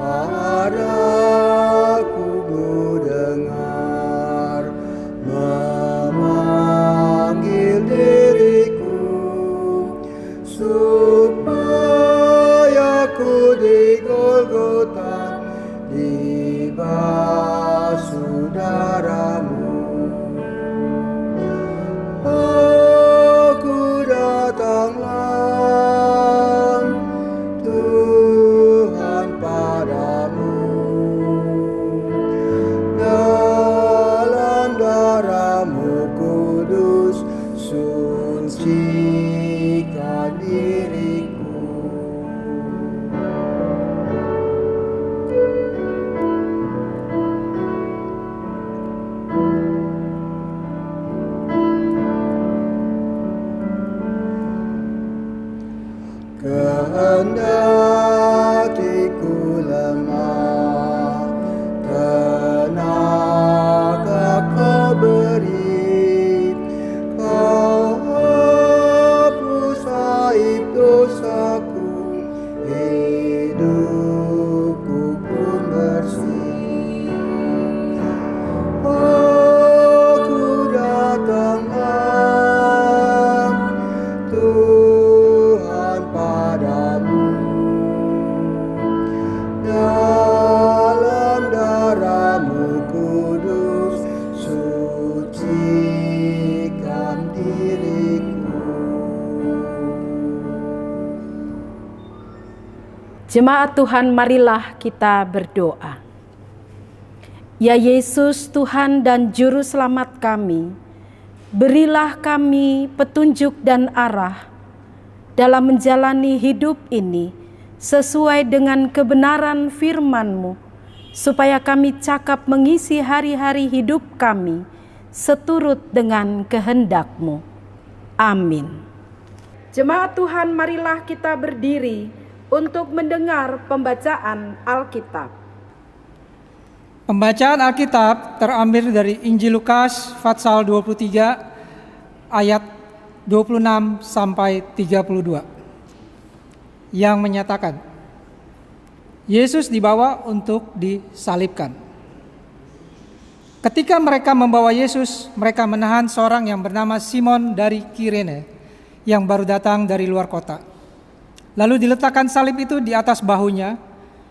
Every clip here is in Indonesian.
Padaku dengar memanggil diriku, supaya ku di Golgota dibasuh darah-Mu. Aku datanglah Tuhan padamu, dalam darah-Mu kudus sucikan diriku. Kehendaki ku lemah, tenaga Kau beri, Kau hapus aib dosaku, hidupku pun bersih. Aku datanglah Tuhan padamu, dalam darah-Mu kudus sucikan diriku. Jemaat Tuhan, marilah kita berdoa. Ya Yesus, Tuhan dan Juru Selamat kami, berilah kami petunjuk dan arah dalam menjalani hidup ini sesuai dengan kebenaran firman-Mu, supaya kami cakap mengisi hari-hari hidup kami seturut dengan kehendak-Mu. Amin. Jemaat Tuhan, marilah kita berdiri untuk mendengar pembacaan Alkitab. Pembacaan Alkitab terambil dari Injil Lukas pasal 23 ayat 26 sampai 32 yang menyatakan Yesus dibawa untuk disalibkan. Ketika mereka membawa Yesus, mereka menahan seorang yang bernama Simon dari Kirene yang baru datang dari luar kota. Lalu diletakkan salib itu di atas bahunya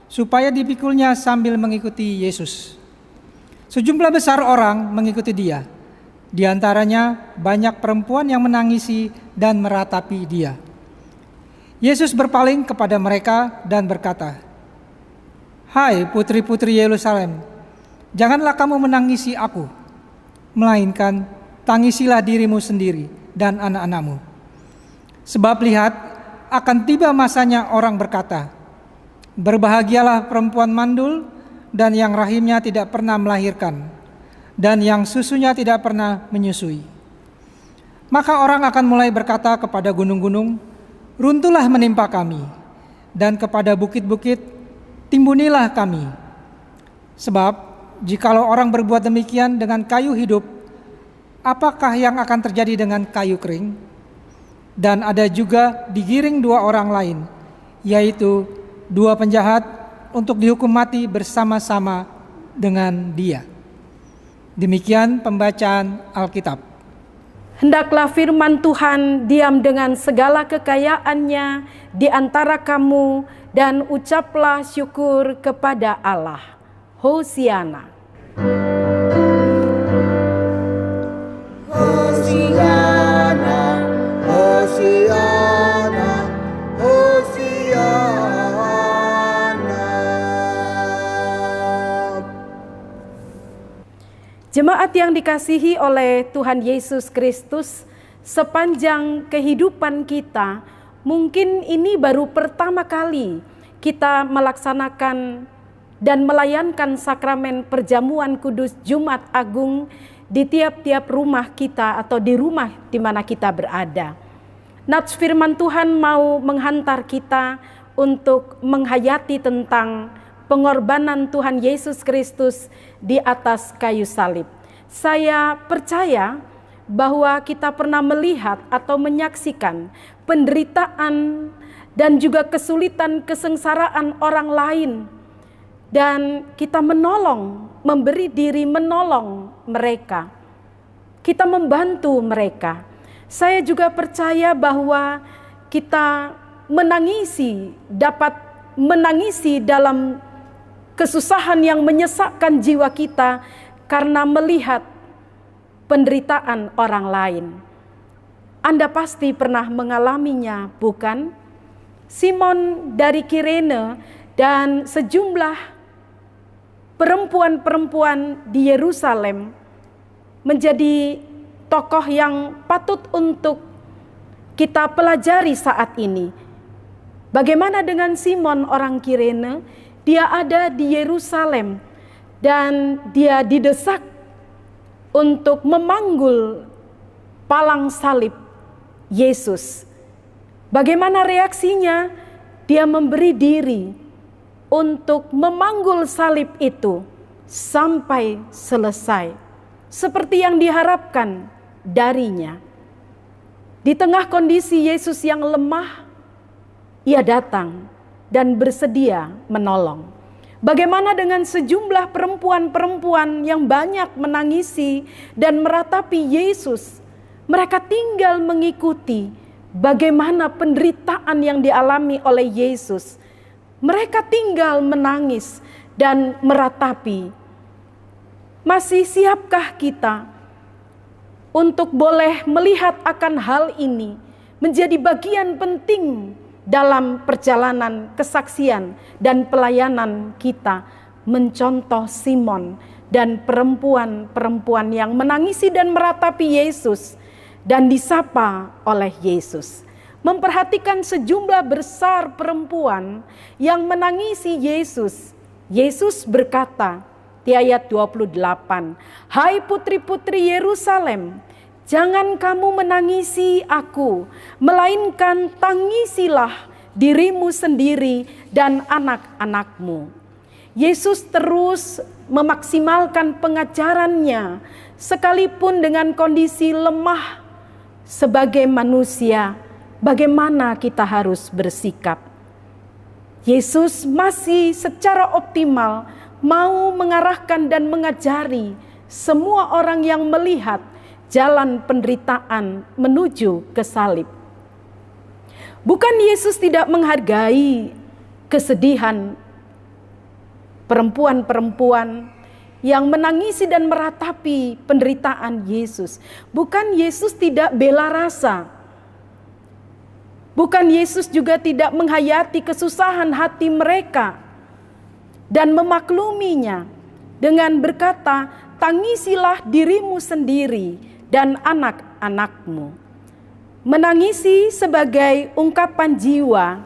supaya dipikulnya sambil mengikuti Yesus. Sejumlah besar orang mengikuti dia. Di antaranya banyak perempuan yang menangisi dan meratapi dia. Yesus berpaling kepada mereka dan berkata, "Hai putri-putri Yerusalem, janganlah kamu menangisi aku, melainkan tangisilah dirimu sendiri dan anak-anakmu. Sebab lihat, akan tiba masanya orang berkata, berbahagialah perempuan mandul dan yang rahimnya tidak pernah melahirkan, dan yang susunya tidak pernah menyusui. Maka orang akan mulai berkata kepada gunung-gunung, runtuhlah menimpa kami, dan kepada bukit-bukit, timbunilah kami. Sebab jikalau orang berbuat demikian dengan kayu hidup, apakah yang akan terjadi dengan kayu kering? Dan ada juga digiring dua orang lain, yaitu dua penjahat untuk dihukum mati bersama-sama dengan dia." Demikian pembacaan Alkitab. Hendaklah firman Tuhan diam dengan segala kekayaannya di antara kamu, dan ucaplah syukur kepada Allah. Hosiana. Hosiana, Hosiana, Hosiana. Jemaat yang dikasihi oleh Tuhan Yesus Kristus, sepanjang kehidupan kita, mungkin ini baru pertama kali kita melaksanakan dan melayankan sakramen perjamuan kudus Jumat Agung di tiap-tiap rumah kita atau di rumah di mana kita berada. Nats firman Tuhan mau menghantar kita untuk menghayati tentang pengorbanan Tuhan Yesus Kristus di atas kayu salib. Saya percaya bahwa kita pernah melihat atau menyaksikan penderitaan dan juga kesulitan kesengsaraan orang lain dan kita menolong, memberi diri menolong mereka. Kita membantu mereka. Saya juga percaya bahwa kita dapat menangisi dalam kesusahan yang menyesakkan jiwa kita karena melihat penderitaan orang lain. Anda pasti pernah mengalaminya, bukan? Simon dari Kirene dan sejumlah perempuan-perempuan di Yerusalem menjadi tokoh yang patut untuk kita pelajari saat ini. Bagaimana dengan Simon orang Kirene? Dia ada di Yerusalem dan dia didesak untuk memanggul palang salib Yesus. Bagaimana reaksinya? Dia memberi diri untuk memanggul salib itu sampai selesai, seperti yang diharapkan darinya. Di tengah kondisi Yesus yang lemah, ia datang dan bersedia menolong. Bagaimana dengan sejumlah perempuan-perempuan yang banyak menangisi dan meratapi Yesus? Mereka tinggal mengikuti bagaimana penderitaan yang dialami oleh Yesus. Mereka tinggal menangis dan meratapi. Masih siapkah kita untuk boleh melihat akan hal ini menjadi bagian penting dalam perjalanan kesaksian dan pelayanan kita, mencontoh Simon dan perempuan-perempuan yang menangisi dan meratapi Yesus dan disapa oleh Yesus. Memperhatikan sejumlah besar perempuan yang menangisi Yesus. Yesus berkata di ayat 28, "Hai putri-putri Yerusalem, jangan kamu menangisi aku, melainkan tangisilah dirimu sendiri dan anak-anakmu." Yesus terus memaksimalkan pengajarannya sekalipun dengan kondisi lemah sebagai manusia. Bagaimana kita harus bersikap? Yesus masih secara optimal mau mengarahkan dan mengajari semua orang yang melihat jalan penderitaan menuju ke salib. Bukan Yesus tidak menghargai kesedihan perempuan-perempuan yang menangisi dan meratapi penderitaan Yesus. Bukan Yesus tidak bela rasa. Bukan Yesus juga tidak menghayati kesusahan hati mereka dan memakluminya dengan berkata, "Tangisilah dirimu sendiri dan anak-anakmu." Menangisi sebagai ungkapan jiwa,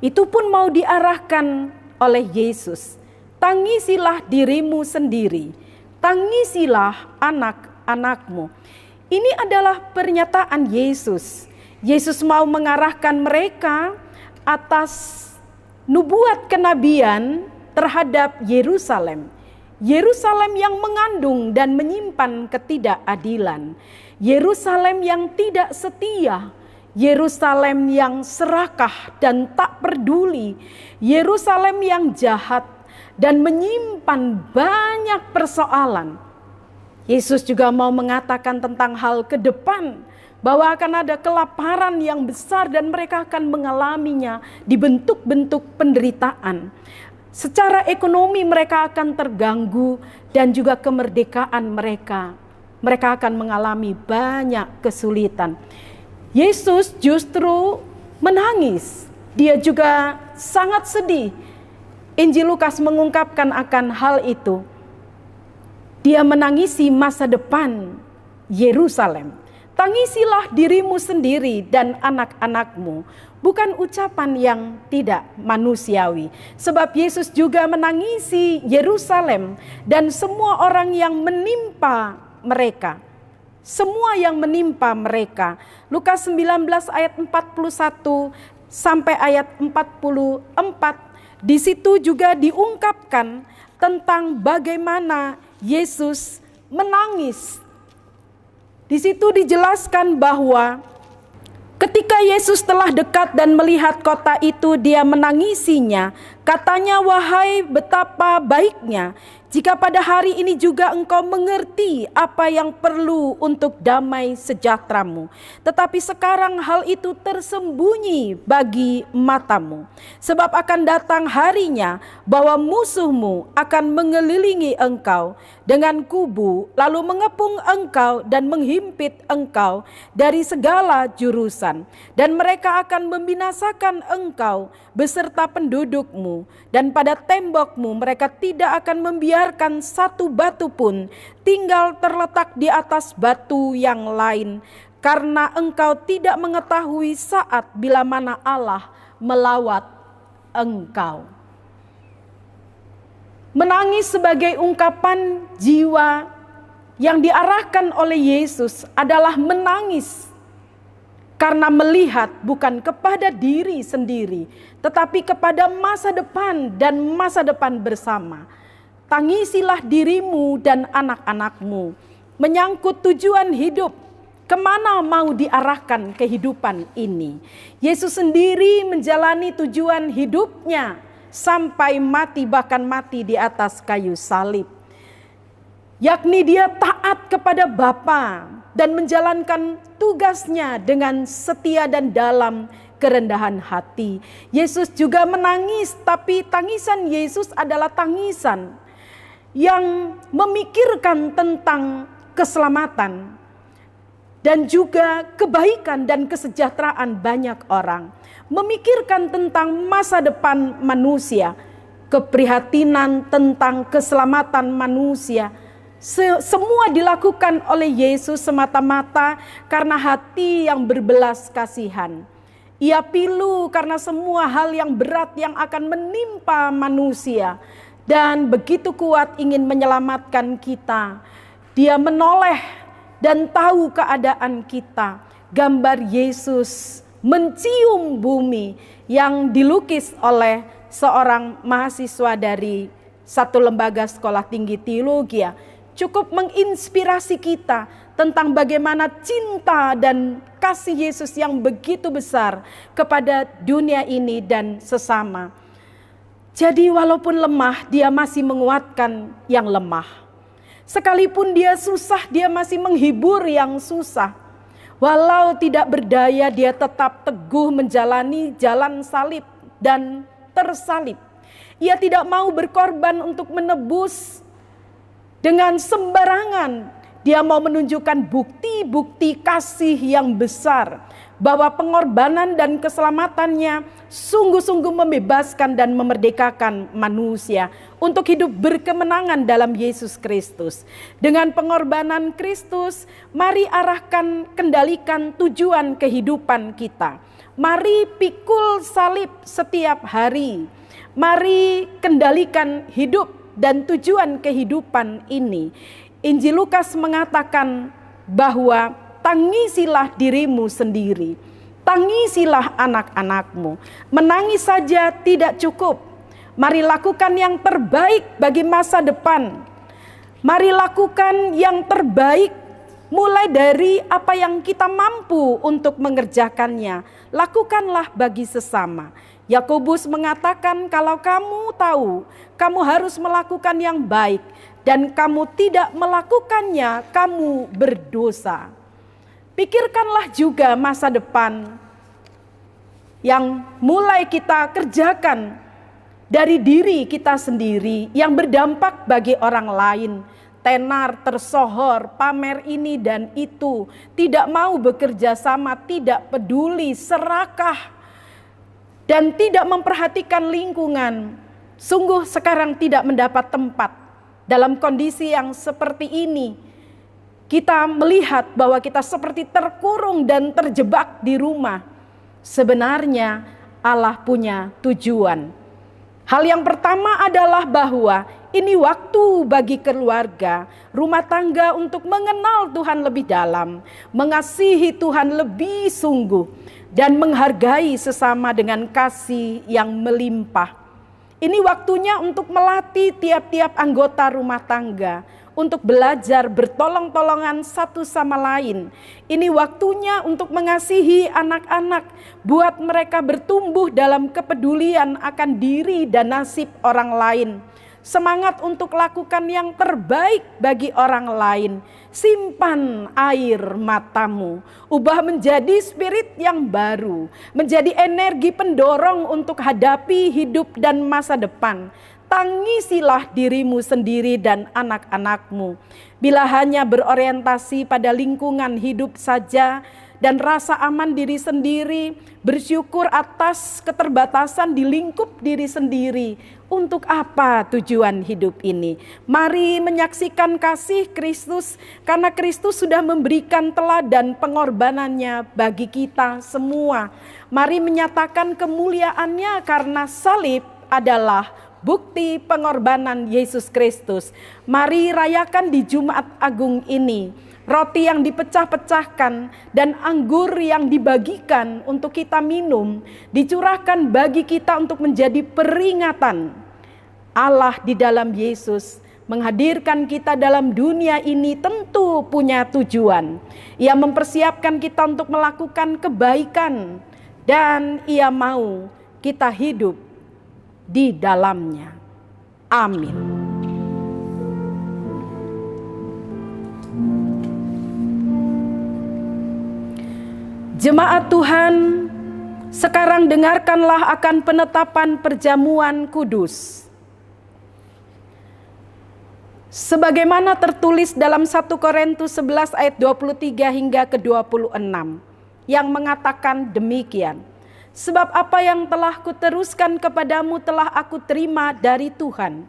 itu pun mau diarahkan oleh Yesus. Tangisilah dirimu sendiri, tangisilah anak-anakmu. Ini adalah pernyataan Yesus. Yesus mau mengarahkan mereka atas nubuat kenabian terhadap Yerusalem. Yerusalem yang mengandung dan menyimpan ketidakadilan. Yerusalem yang tidak setia. Yerusalem yang serakah dan tak peduli. Yerusalem yang jahat dan menyimpan banyak persoalan. Yesus juga mau mengatakan tentang hal ke depan, bahwa akan ada kelaparan yang besar dan mereka akan mengalaminya di bentuk-bentuk penderitaan. Secara ekonomi mereka akan terganggu dan juga kemerdekaan mereka. Mereka akan mengalami banyak kesulitan. Yesus justru menangis. Dia juga sangat sedih. Injil Lukas mengungkapkan akan hal itu. Dia menangisi masa depan Yerusalem. Tangisilah dirimu sendiri dan anak-anakmu. Bukan ucapan yang tidak manusiawi. Sebab Yesus juga menangisi Yerusalem dan semua orang yang menimpa mereka. Semua yang menimpa mereka. Lukas 19 ayat 41 sampai ayat 44. Di situ juga diungkapkan tentang bagaimana Yesus menangis. Di situ dijelaskan bahwa ketika Yesus telah dekat dan melihat kota itu, dia menangisinya Katanya, wahai betapa baiknya jika pada hari ini juga engkau mengerti apa yang perlu untuk damai sejahteramu. Tetapi sekarang hal itu tersembunyi bagi matamu. Sebab akan datang harinya bahwa musuhmu akan mengelilingi engkau dengan kubu, lalu mengepung engkau dan menghimpit engkau dari segala jurusan. Dan mereka akan membinasakan engkau beserta pendudukmu, dan pada tembokmu mereka tidak akan membiarkan satu batu pun tinggal terletak di atas batu yang lain, karena engkau tidak mengetahui saat bila mana Allah melawat engkau. Menangis sebagai ungkapan jiwa yang diarahkan oleh Yesus adalah menangis karena melihat bukan kepada diri sendiri, tetapi kepada masa depan dan masa depan bersama. Tangisilah dirimu dan anak-anakmu, menyangkut tujuan hidup, kemana mau diarahkan kehidupan ini. Yesus sendiri menjalani tujuan hidupnya sampai mati, bahkan mati di atas kayu salib. Yakni dia taat kepada Bapa dan menjalankan tugasnya dengan setia dan dalam kerendahan hati. Yesus juga menangis, tapi tangisan Yesus adalah tangisan yang memikirkan tentang keselamatan dan juga kebaikan dan kesejahteraan banyak orang. Memikirkan tentang masa depan manusia, keprihatinan tentang keselamatan manusia. Semua dilakukan oleh Yesus semata-mata karena hati yang berbelas kasihan. Ia pilu karena semua hal yang berat yang akan menimpa manusia, dan begitu kuat ingin menyelamatkan kita. Dia menoleh dan tahu keadaan kita. Gambar Yesus mencium bumi yang dilukis oleh seorang mahasiswa dari satu lembaga sekolah tinggi teologi cukup menginspirasi kita tentang bagaimana cinta dan kasih Yesus yang begitu besar kepada dunia ini dan sesama. Jadi walaupun lemah, dia masih menguatkan yang lemah. Sekalipun dia susah, dia masih menghibur yang susah. Walau tidak berdaya, dia tetap teguh menjalani jalan salib dan tersalib. Ia tidak mau berkorban untuk menebus dengan sembarangan. Dia mau menunjukkan bukti-bukti kasih yang besar, bahwa pengorbanan dan keselamatannya sungguh-sungguh membebaskan dan memerdekakan manusia untuk hidup berkemenangan dalam Yesus Kristus. Dengan pengorbanan Kristus, mari arahkan, kendalikan tujuan kehidupan kita. Mari pikul salib setiap hari. Mari kendalikan hidup dan tujuan kehidupan ini. Injil Lukas mengatakan bahwa tangisilah dirimu sendiri, tangisilah anak-anakmu. Menangis saja tidak cukup. Mari lakukan yang terbaik bagi masa depan. Mari lakukan yang terbaik mulai dari apa yang kita mampu untuk mengerjakannya. Lakukanlah bagi sesama. Yakobus mengatakan, kalau kamu tahu kamu harus melakukan yang baik dan kamu tidak melakukannya, kamu berdosa. Pikirkanlah juga masa depan yang mulai kita kerjakan dari diri kita sendiri yang berdampak bagi orang lain. Tenar, tersohor, pamer ini dan itu, tidak mau bekerja sama, tidak peduli, serakah, dan tidak memperhatikan lingkungan. Sungguh sekarang tidak mendapat tempat. Dalam kondisi yang seperti ini, kita melihat bahwa kita seperti terkurung dan terjebak di rumah. Sebenarnya Allah punya tujuan. Hal yang pertama adalah bahwa ini waktu bagi keluarga, rumah tangga untuk mengenal Tuhan lebih dalam, mengasihi Tuhan lebih sungguh, dan menghargai sesama dengan kasih yang melimpah. Ini waktunya untuk melatih tiap-tiap anggota rumah tangga untuk belajar bertolong-tolongan satu sama lain. Ini waktunya untuk mengasihi anak-anak, buat mereka bertumbuh dalam kepedulian akan diri dan nasib orang lain. Semangat untuk lakukan yang terbaik bagi orang lain. Simpan air matamu, ubah menjadi spirit yang baru, menjadi energi pendorong untuk hadapi hidup dan masa depan. Tangisilah dirimu sendiri dan anak-anakmu. Bila hanya berorientasi pada lingkungan hidup saja dan rasa aman diri sendiri, bersyukur atas keterbatasan di lingkup diri sendiri. Untuk apa tujuan hidup ini? Mari menyaksikan kasih Kristus, karena Kristus sudah memberikan teladan pengorbanannya bagi kita semua. Mari menyatakan kemuliaannya, karena salib adalah bukti pengorbanan Yesus Kristus. Mari rayakan di Jumat Agung ini roti yang dipecah-pecahkan dan anggur yang dibagikan untuk kita minum, dicurahkan bagi kita untuk menjadi peringatan Allah di dalam Yesus. Menghadirkan kita dalam dunia ini tentu punya tujuan. Ia mempersiapkan kita untuk melakukan kebaikan, dan Ia mau kita hidup di dalamnya. Amin. Jemaat Tuhan, sekarang dengarkanlah akan penetapan perjamuan kudus. Sebagaimana tertulis dalam 1 Korintus 11 ayat 23 hingga ke 26, yang mengatakan demikian. Sebab apa yang telah kuteruskan kepadamu telah aku terima dari Tuhan,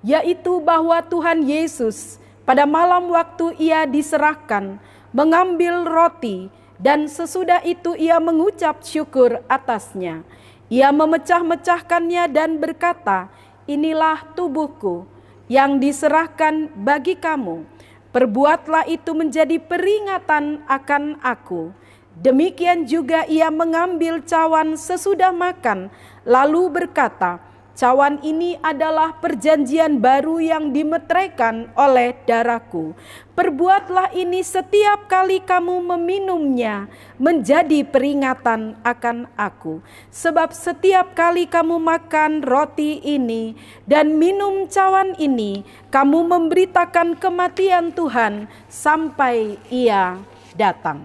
yaitu bahwa Tuhan Yesus pada malam waktu Ia diserahkan mengambil roti, dan sesudah itu Ia mengucap syukur atasnya. Ia memecah-mecahkannya dan berkata, inilah tubuhku yang diserahkan bagi kamu. Perbuatlah itu menjadi peringatan akan aku. Demikian juga Ia mengambil cawan sesudah makan, lalu berkata, cawan ini adalah perjanjian baru yang dimeteraikan oleh darahku. Perbuatlah ini setiap kali kamu meminumnya, menjadi peringatan akan aku. Sebab setiap kali kamu makan roti ini dan minum cawan ini, kamu memberitakan kematian Tuhan sampai Ia datang.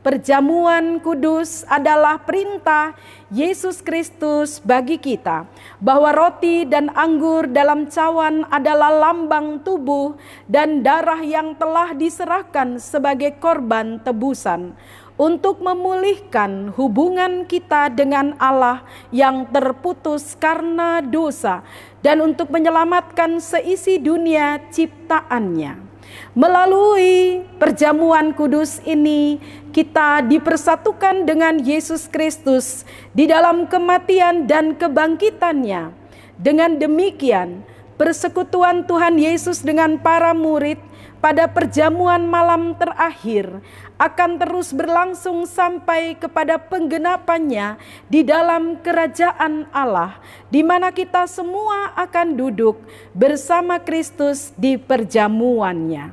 Perjamuan kudus adalah perintah Yesus Kristus bagi kita, bahwa roti dan anggur dalam cawan adalah lambang tubuh dan darah yang telah diserahkan sebagai korban tebusan, untuk memulihkan hubungan kita dengan Allah yang terputus karena dosa, dan untuk menyelamatkan seisi dunia ciptaannya. Melalui perjamuan kudus ini, kita dipersatukan dengan Yesus Kristus di dalam kematian dan kebangkitannya. Dengan demikian, persekutuan Tuhan Yesus dengan para murid pada perjamuan malam terakhir akan terus berlangsung sampai kepada penggenapannya di dalam kerajaan Allah, di mana kita semua akan duduk bersama Kristus di perjamuannya.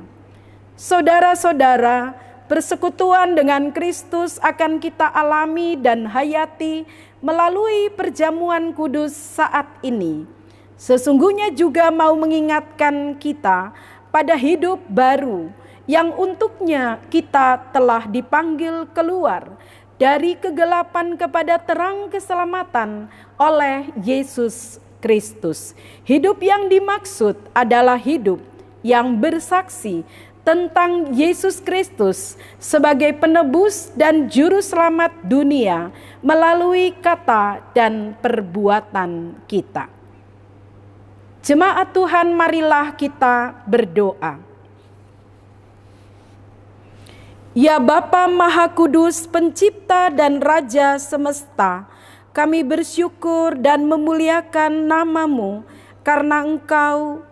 Saudara-saudara, persekutuan dengan Kristus akan kita alami dan hayati melalui perjamuan kudus saat ini. Sesungguhnya juga mau mengingatkan kita pada hidup baru yang untuknya kita telah dipanggil keluar dari kegelapan kepada terang keselamatan oleh Yesus Kristus. Hidup yang dimaksud adalah hidup yang bersaksi tentang Yesus Kristus sebagai penebus dan juru selamat dunia melalui kata dan perbuatan kita. Jemaat Tuhan, marilah kita berdoa. Ya Bapa Maha Kudus, Pencipta dan Raja semesta, kami bersyukur dan memuliakan nama-Mu karena Engkau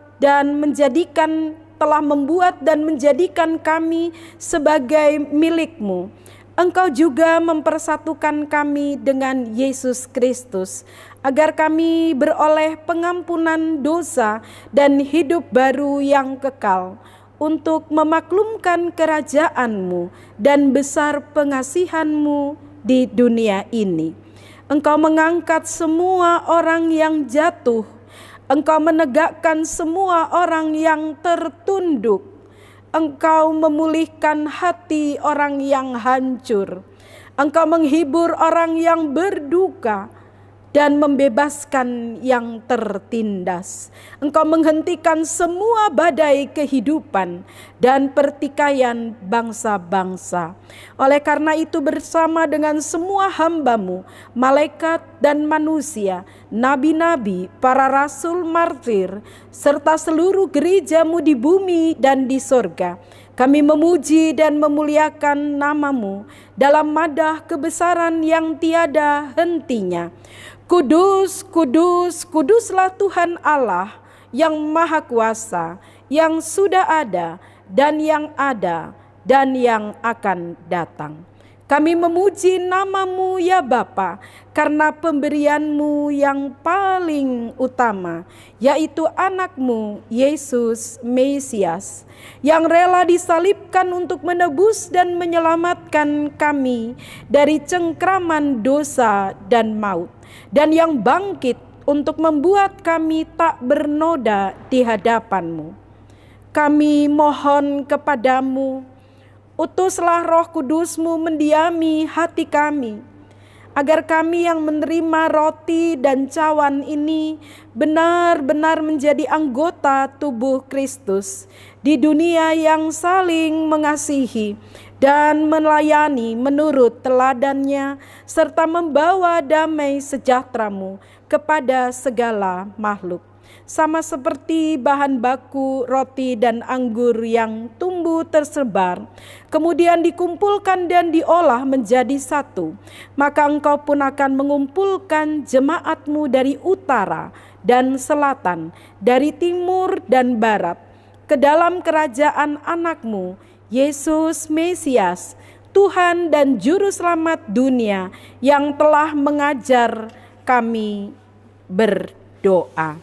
telah membuat dan menjadikan kami sebagai milik-Mu. Engkau juga mempersatukan kami dengan Yesus Kristus, agar kami beroleh pengampunan dosa dan hidup baru yang kekal. untuk memaklumkan kerajaan-Mu dan besar pengasihan-Mu di dunia ini. Engkau mengangkat semua orang yang jatuh, Engkau menegakkan semua orang yang tertunduk, Engkau memulihkan hati orang yang hancur, Engkau menghibur orang yang berduka, dan membebaskan yang tertindas. Engkau menghentikan semua badai kehidupan dan pertikaian bangsa-bangsa. Oleh karena itu bersama dengan semua hamba-Mu, malaikat dan manusia, nabi-nabi, para rasul martir, serta seluruh gereja-Mu di bumi dan di sorga, kami memuji dan memuliakan nama-Mu dalam madah kebesaran yang tiada hentinya. Kudus, kudus, kuduslah Tuhan Allah yang Maha Kuasa, yang sudah ada dan yang akan datang. Kami memuji nama-Mu ya Bapa, karena pemberian-Mu yang paling utama, yaitu anak-Mu Yesus Mesias, yang rela disalibkan untuk menebus dan menyelamatkan kami dari cengkraman dosa dan maut, dan yang bangkit untuk membuat kami tak bernoda di hadapan-Mu. Kami mohon kepadamu, utuslah Roh Kudus-Mu mendiami hati kami, agar kami yang menerima roti dan cawan ini benar-benar menjadi anggota tubuh Kristus di dunia yang saling mengasihi dan melayani menurut teladannya, serta membawa damai sejahtera-Mu kepada segala makhluk. Sama seperti bahan baku roti dan anggur yang tumbuh tersebar, kemudian dikumpulkan dan diolah menjadi satu, maka Engkau pun akan mengumpulkan jemaat-Mu dari utara dan selatan, dari timur dan barat, ke dalam kerajaan anak-Mu, Yesus Mesias, Tuhan dan Juru Selamat dunia, yang telah mengajar kami berdoa.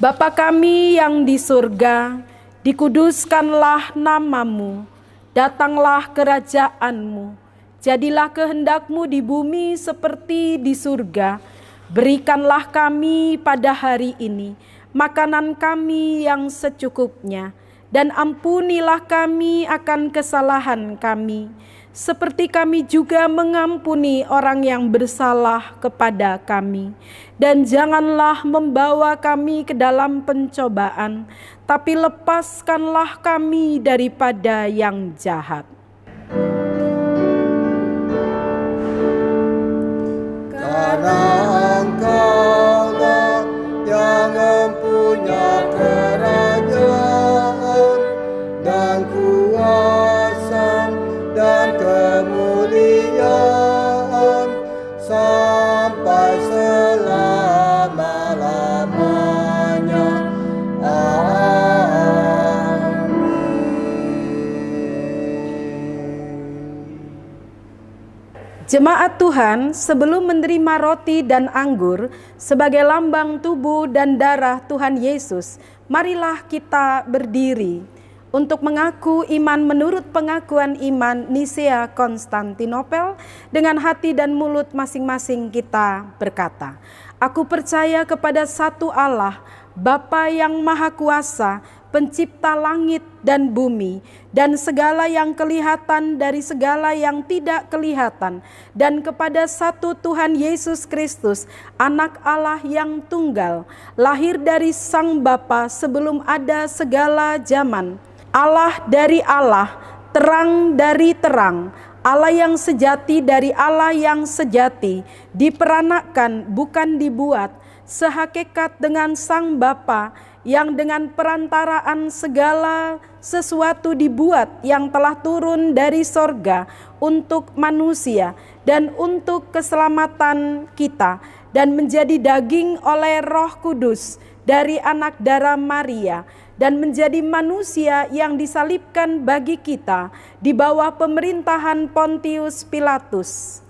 Bapa kami yang di surga, dikuduskanlah nama-Mu, datanglah kerajaan-Mu, jadilah kehendak-Mu di bumi seperti di surga. Berikanlah kami pada hari ini makanan kami yang secukupnya, dan ampunilah kami akan kesalahan kami, seperti kami juga mengampuni orang yang bersalah kepada kami. Dan janganlah membawa kami ke dalam pencobaan, tapi lepaskanlah kami daripada yang jahat. Karena Engkau-lah yang mempunyai kerajaan dan kuasa dan kemuliaan sampai selama-lamanya. Jemaat Tuhan, sebelum menerima roti dan anggur sebagai lambang tubuh dan darah Tuhan Yesus, marilah kita berdiri untuk mengaku iman menurut pengakuan iman Nisea Konstantinopel. Dengan hati dan mulut masing-masing kita berkata, aku percaya kepada satu Allah, Bapa yang Maha Kuasa, pencipta langit dan bumi, dan segala yang kelihatan dari segala yang tidak kelihatan, dan kepada satu Tuhan Yesus Kristus, Anak Allah yang tunggal, lahir dari Sang Bapa sebelum ada segala zaman, Allah dari Allah, terang dari terang, Allah yang sejati dari Allah yang sejati, diperanakkan bukan dibuat, sehakikat dengan Sang Bapa, yang dengan perantaraan segala sesuatu dibuat, yang telah turun dari sorga untuk manusia dan untuk keselamatan kita, dan menjadi daging oleh Roh Kudus dari anak darah Maria, dan menjadi manusia yang disalibkan bagi kita di bawah pemerintahan Pontius Pilatus,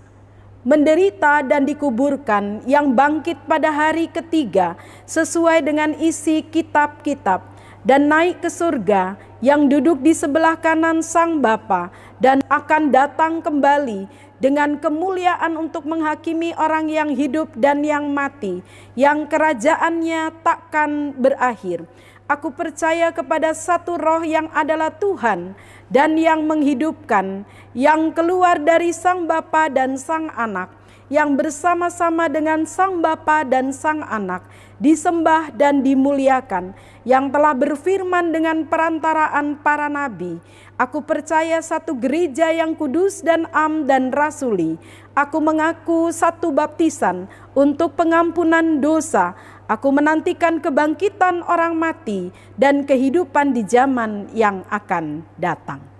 menderita dan dikuburkan, yang bangkit pada hari ketiga sesuai dengan isi kitab-kitab, dan naik ke surga, yang duduk di sebelah kanan Sang Bapa dan akan datang kembali dengan kemuliaan untuk menghakimi orang yang hidup dan yang mati, yang kerajaannya takkan berakhir. Aku percaya kepada satu Roh yang adalah Tuhan dan yang menghidupkan, yang keluar dari Sang Bapa dan Sang Anak, yang bersama-sama dengan Sang Bapa dan Sang Anak disembah dan dimuliakan, yang telah berfirman dengan perantaraan para nabi. Aku percaya satu gereja yang kudus dan am dan rasuli. Aku mengaku satu baptisan untuk pengampunan dosa. Aku menantikan kebangkitan orang mati dan kehidupan di zaman yang akan datang.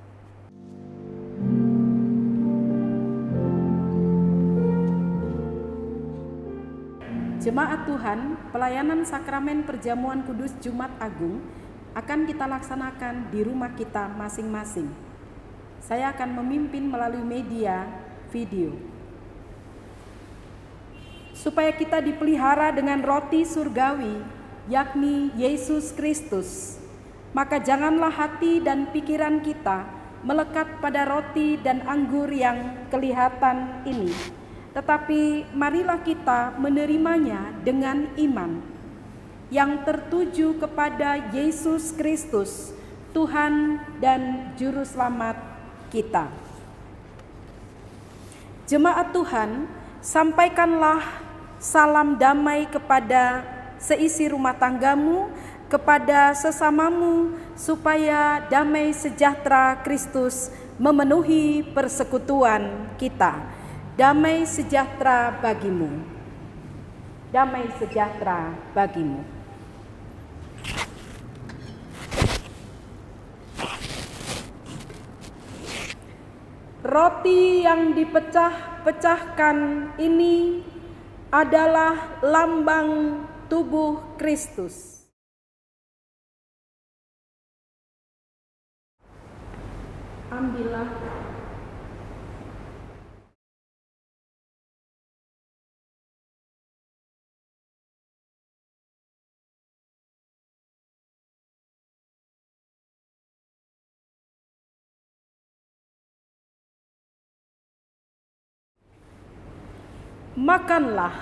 Jemaat Tuhan, pelayanan sakramen perjamuan kudus Jumat Agung akan kita laksanakan di rumah kita masing-masing. Saya akan memimpin melalui media video. Supaya kita dipelihara dengan roti surgawi, yakni Yesus Kristus, maka janganlah hati dan pikiran kita melekat pada roti dan anggur yang kelihatan ini, tetapi marilah kita menerimanya dengan iman yang tertuju kepada Yesus Kristus, Tuhan dan Juru Selamat kita. Jemaat Tuhan, sampaikanlah salam damai kepada seisi rumah tanggamu, kepada sesamamu, supaya damai sejahtera Kristus memenuhi persekutuan kita. Damai sejahtera bagimu. Damai sejahtera bagimu. Roti yang dipecah-pecahkan ini adalah lambang tubuh Kristus. Ambillah. Makanlah,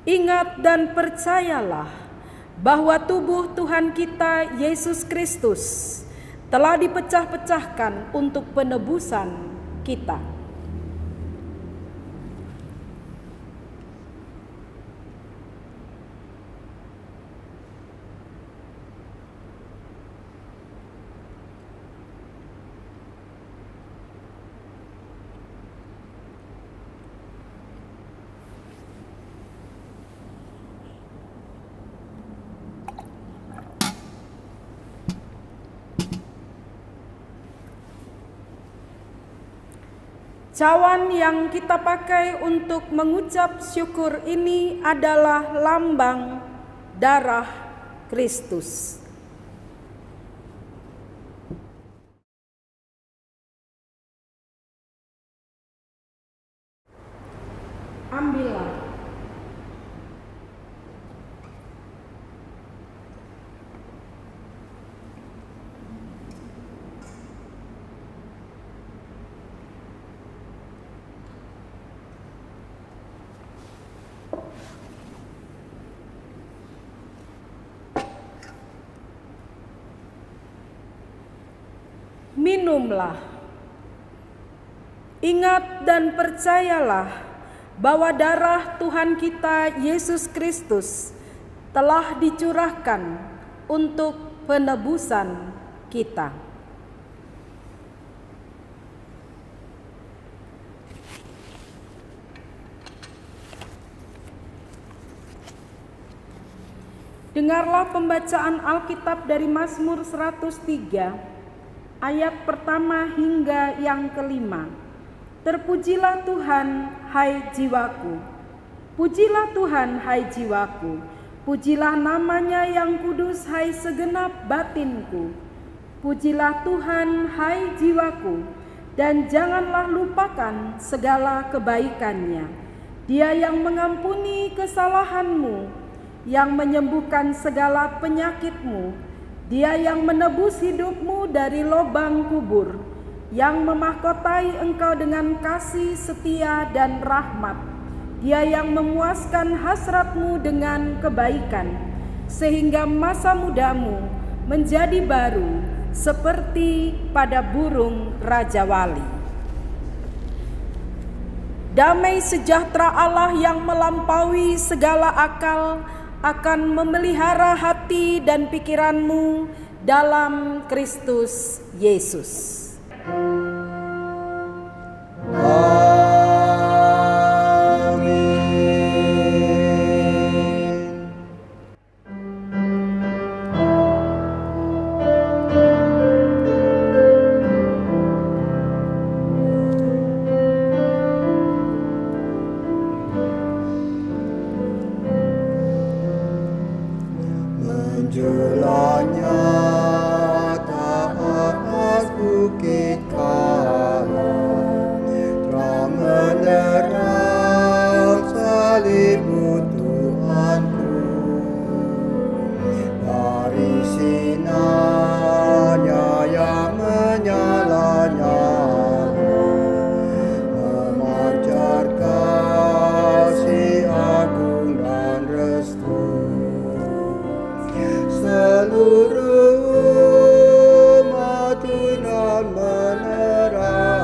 ingat dan percayalah bahwa tubuh Tuhan kita Yesus Kristus telah dipecah-pecahkan untuk penebusan kita. Cawan yang kita pakai untuk mengucap syukur ini adalah lambang darah Kristus. Ambillah. Minumlah. Ingat dan percayalah bahwa darah Tuhan kita Yesus Kristus telah dicurahkan untuk penebusan kita. Dengarlah pembacaan Alkitab dari Mazmur 103 ayat pertama hingga yang kelima. Terpujilah Tuhan, hai jiwaku. Pujilah Tuhan, hai jiwaku. Pujilah namanya yang kudus, hai segenap batinku. Pujilah Tuhan, hai jiwaku. Dan janganlah lupakan segala kebaikannya. Dia yang mengampuni kesalahanmu, yang menyembuhkan segala penyakitmu, Dia yang menebus hidupmu dari lubang kubur, yang memahkotai engkau dengan kasih setia dan rahmat. Dia yang memuaskan hasratmu dengan kebaikan, sehingga masa mudamu menjadi baru seperti pada burung Raja Wali. Damai sejahtera Allah yang melampaui segala akal akan memelihara hati dan pikiranmu dalam Kristus Yesus. Menjualnya atas bukit Karmel, terang menerang salibmu Tuhanku. Dari sinarnya yang menyala-nyala, memancar kasih agung dan restu. Seluruh umat Tuhan menerangnya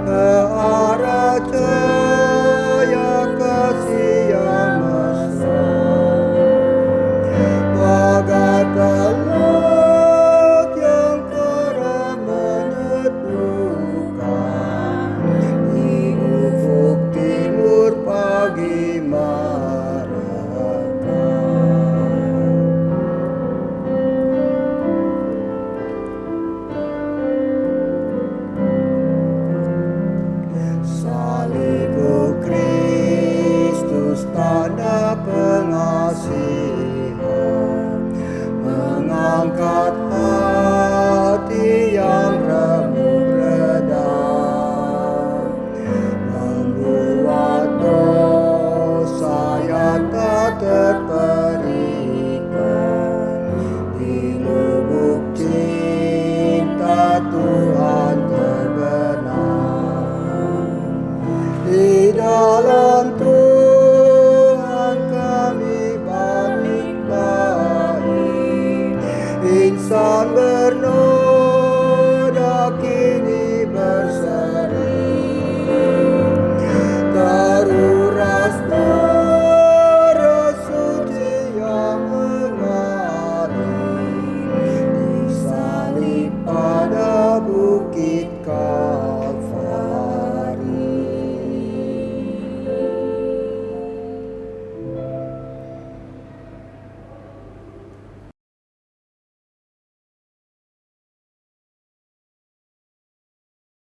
ke arah cahaya kasih yang mesra, bagai pelut yang kerap meneduhkan di ufuk timur pagi tanda pengasihan, mengangkat hati yang remuk redam, membuat dosa yang tak terperikan di lubuk cinta Tuhan terbenam. Di dalam insan bernoda kini berseri, teruras darah suci yang mengalir, disalib pada bukit Karmel.